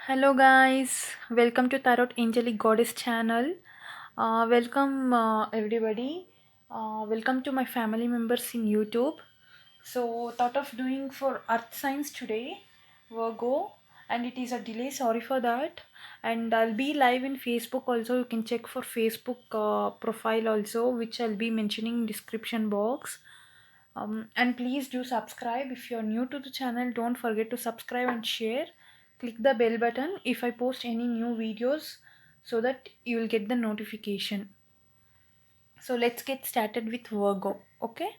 Hello guys, welcome to Tarot Angelic Goddess channel. Welcome everybody. Welcome to my family members in YouTube. So thought of doing for Earth signs today, Virgo, and it is a delay. Sorry for that. And I'll be live in Facebook also. You can check for Facebook profile also, which I'll be mentioning in description box. And please do subscribe if you're new to the channel. Don't forget to subscribe and share. Click the bell button if I post any new videos so that you will get the notification. So let's get started with Virgo. Okay,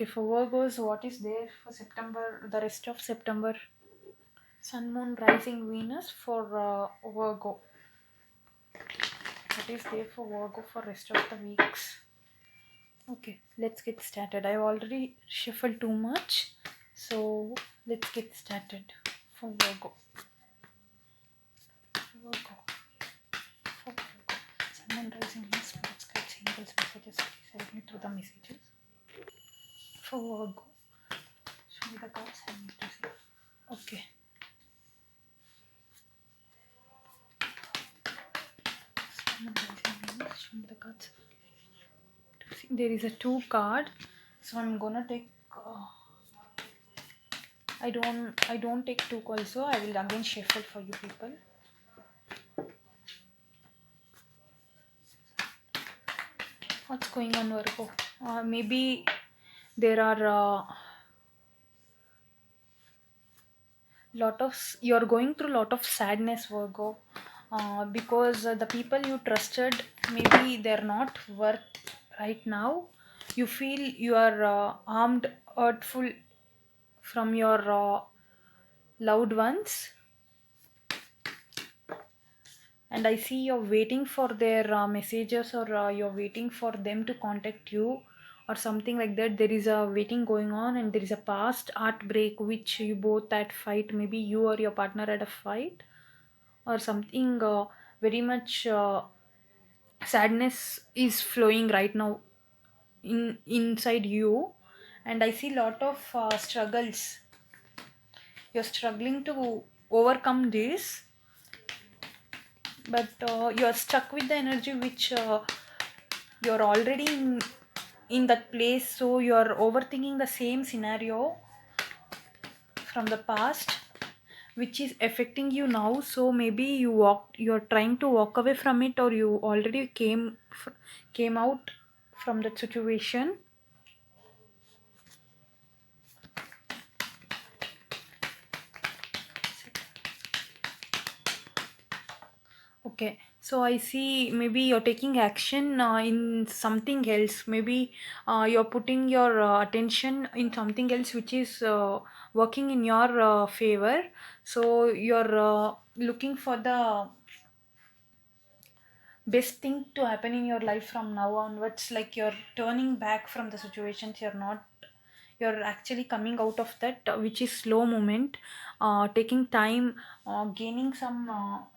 for Virgos, what is there for September, the rest of September? Sun, Moon, Rising, Venus for Virgo. What is there for Virgo for rest of the weeks? Okay, let's get started. I've already shuffled too much, so let's get started for Virgo. Virgo. For Virgo. Sun, Rising, Venus, Spirits, Guides, Angels, Messages. Please help me through the messages. For Virgo. Show me the cards I need to see. Okay. Sun, Rising, Venus. Show me the cards. See, there is a two card, so I'm gonna take. I don't take two calls, so I will again shuffle for you people. What's going on, Virgo? Maybe there are you're going through lot of sadness, Virgo, because the people you trusted, maybe they're not worth right now. You feel you are harmed, hurtful from your loved ones, and I see you're waiting for their messages, or you're waiting for them to contact you or something like that. There is a waiting going on, and there is a past heartbreak which you both had fight. Maybe you or your partner had a fight or something. Very much sadness is flowing right now inside you, and I see lot of struggles. You're struggling to overcome this, but you're stuck with the energy which you're already in that place, so you're overthinking the same scenario from the past which is affecting you now. So maybe you're trying to walk away from it, or you already came out from that situation. Okay, so I see maybe you're taking action in something else. Maybe you're putting your attention in something else which is working in your favor. So you're looking for the best thing to happen in your life from now onwards. Like you're turning back from the situations. You're actually coming out of that, which is slow movement, taking time, gaining some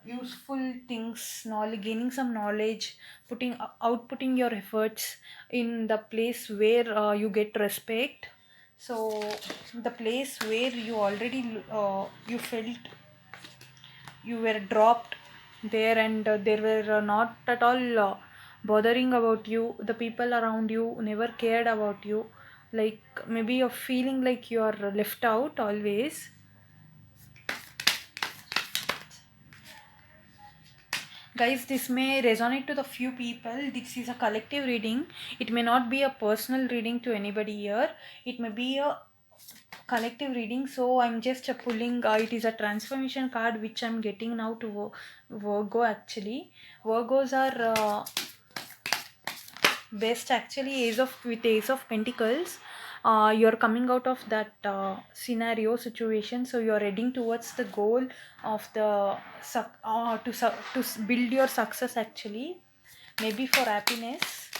useful things, knowledge, gaining some knowledge, outputting your efforts in the place where you get respect. So the place where you already you felt you were dropped there, and they were not at all bothering about you. The people around you never cared about you. Like maybe you're feeling like you are left out always. Guys, this may resonate to the few people. This is a collective reading. It may not be a personal reading to anybody here. It may be a collective reading. So I'm just pulling, it is a transformation card which I'm getting now to Virgo. Actually, Virgos are best. Actually, ace of pentacles. You're coming out of that scenario situation, so you're heading towards the goal of the build your success. Actually, maybe for happiness,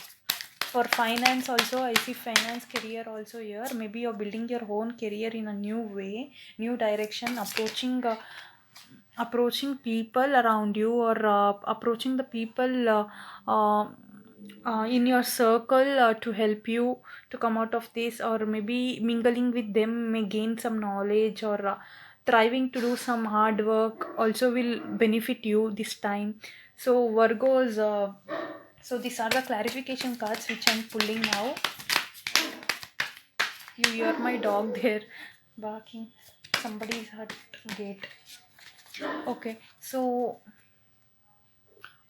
for finance also. I see finance, career also here. Maybe you're building your own career in a new way, new direction, approaching people around you, or approaching the people in your circle to help you to come out of this, or maybe mingling with them may gain some knowledge, or striving to do some hard work also will benefit you this time. So Virgos, so these are the clarification cards which I'm pulling now. You hear my dog there barking. Somebody is at gate. Okay, so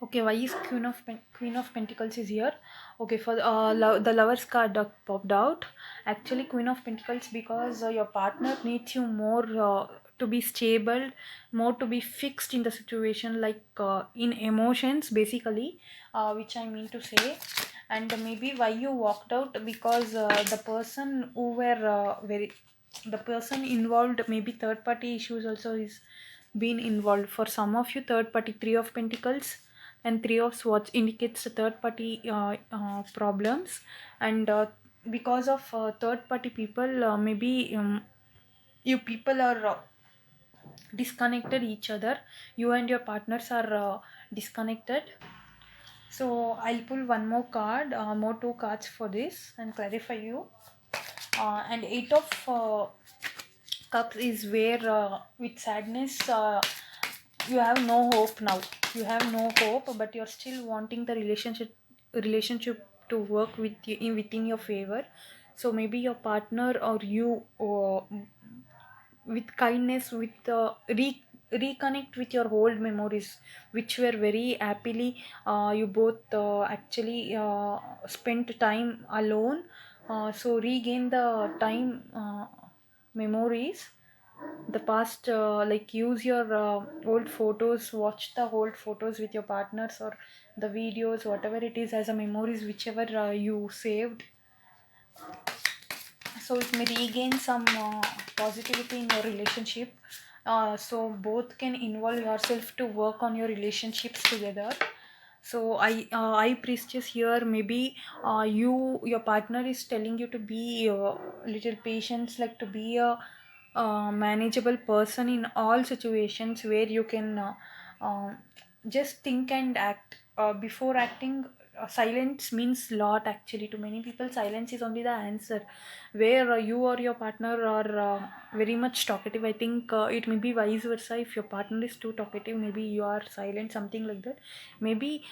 okay, why is Queen of Pentacles is here? Okay, for the Lovers card that popped out. Actually, Queen of Pentacles because your partner needs you more to be stable, more to be fixed in the situation, like in emotions, basically, which I mean to say. And maybe why you walked out because the person who were the person involved, maybe third party issues also is been involved. For some of you, third party, Three of Pentacles and Three of Swords indicates the third party problems. And because of third party people, maybe you people are disconnected each other. You and your partners are disconnected. So I'll pull one more card, more two cards for this and clarify you. And Eight of Cups is where with sadness you have no hope now. You have no hope, but you're still wanting the relationship to work with you within your favor. So maybe your partner or you with kindness, with reconnect with your old memories which were very happily you both actually spent time alone. So regain the time memories, the past, like use your old photos, watch the old photos with your partners or the videos, whatever it is, as a memories whichever you saved. So it may regain some positivity in your relationship. So both can involve yourself to work on your relationships together. So I priestess here, maybe your partner is telling you to be little patient, like to be a manageable person in all situations where you can uh, just think and act. Before acting, silence means lot. Actually, to many people silence is only the answer. Where you or your partner are very much talkative, I think it may be vice versa. If your partner is too talkative, maybe you are silent, something like that. Maybe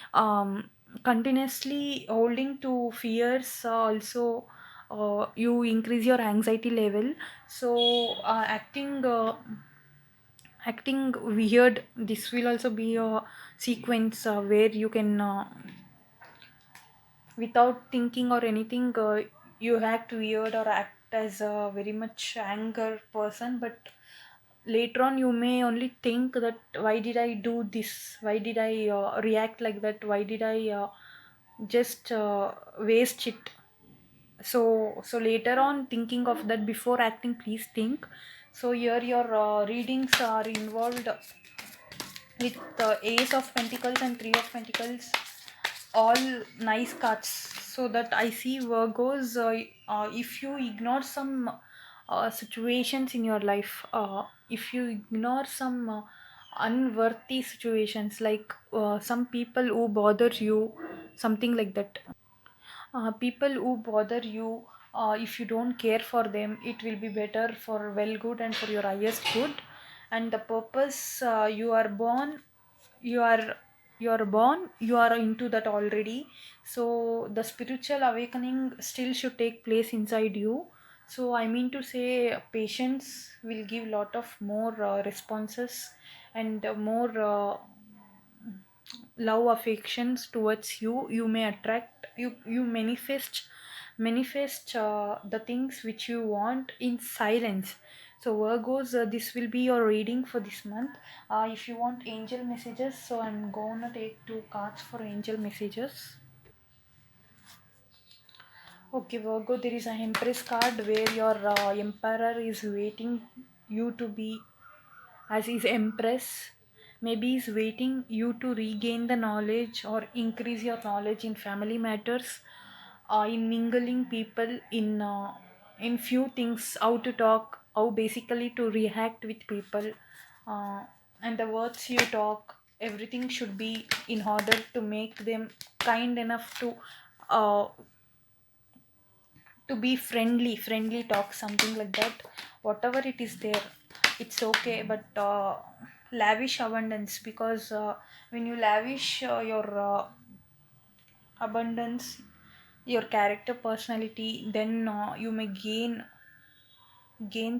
continuously holding to fears also you increase your anxiety level. So acting weird, this will also be a sequence where you can without thinking or anything, you act weird or act as a very much anger person, but later on you may only think that why did I do this, why did I react like that, why did I just waste it. So later on thinking of that, before acting please think. So here your readings are involved with the Ace of Pentacles and Three of Pentacles, all nice cards. So that I see Virgos, if you ignore some situations in your life, if you ignore some unworthy situations, like some people who bother you, something like that, people who bother you, if you don't care for them, it will be better for well good and for your highest good. And the purpose, you are you are into that already. So the spiritual awakening still should take place inside you. So I mean to say patience will give lot of more responses and more love affections towards you. You may attract, you manifest the things which you want in silence. So Virgos, this will be your reading for this month. If you want angel messages, so I'm gonna take two cards for angel messages. Okay, Virgo, there is an Empress card where your emperor is waiting you to be as his empress. Maybe is waiting you to regain the knowledge or increase your knowledge in family matters, in mingling people, in few things, how to talk, how basically to react with people, uh, and the words you talk, everything should be in order to make them kind enough uh, to be friendly talk, something like that, whatever it is there. it's okay, but lavish abundance, because when you lavish your abundance, your character, personality, then you may gain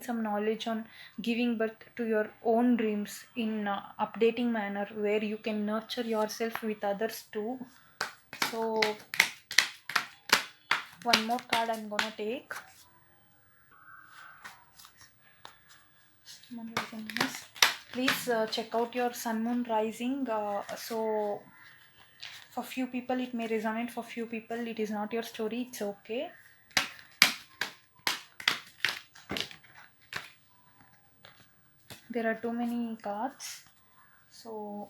some knowledge on giving birth to your own dreams in updating manner, where you can nurture yourself with others too. So one more card I'm gonna take. Sun, Moon, Rising, yes. Please check out your sun, moon, rising. So for few people it may resonate, for few people it is not your story, it's okay. There are too many cards. So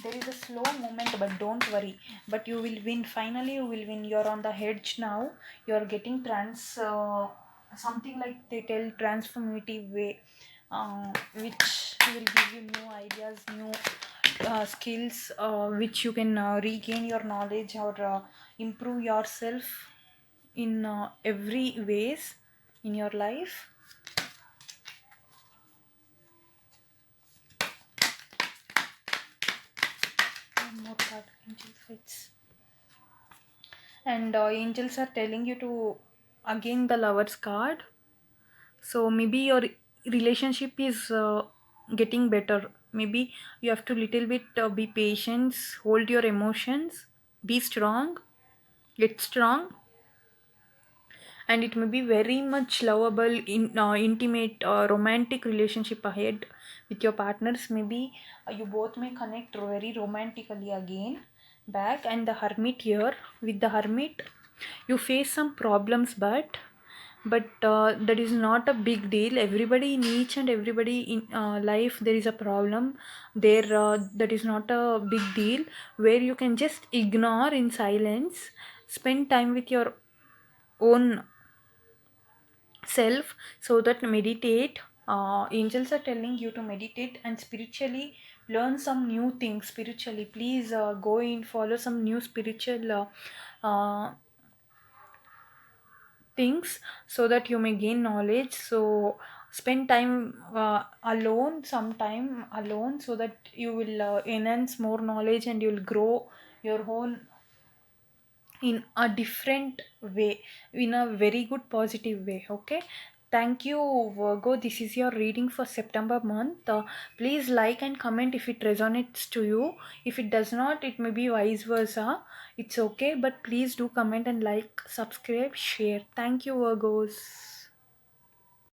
there is a slow moment, but don't worry. But you will win. Finally, you will win. You're on the edge now. You're getting something like they tell transformative way, which will give you new ideas, new skills, which you can regain your knowledge, or improve yourself in every ways in your life. One more card, angel fights. And angels are telling you to again the lovers card. So maybe your relationship is getting better. Maybe you have to little bit be patient, hold your emotions, be strong, get strong, and it may be very much lovable, intimate, romantic relationship ahead with your partners. Maybe you both may connect very romantically again back. And the hermit here, with the hermit you face some problems, but that is not a big deal. Everybody in each and everybody in life there is a problem there. That is not a big deal, where you can just ignore in silence, spend time with your own self, so that meditate. Angels are telling you to meditate and spiritually learn some new things. Spiritually, please go in, follow some new spiritual things, so that you may gain knowledge. So spend time alone, some time alone, so that you will enhance more knowledge, and you will grow your own in a different way, in a very good positive way. Okay, thank you, Virgo. This is your reading for September month. Please like and comment if it resonates to you. If it does not, it may be vice versa, it's okay, but please do comment and like, subscribe, share. Thank you, Virgos.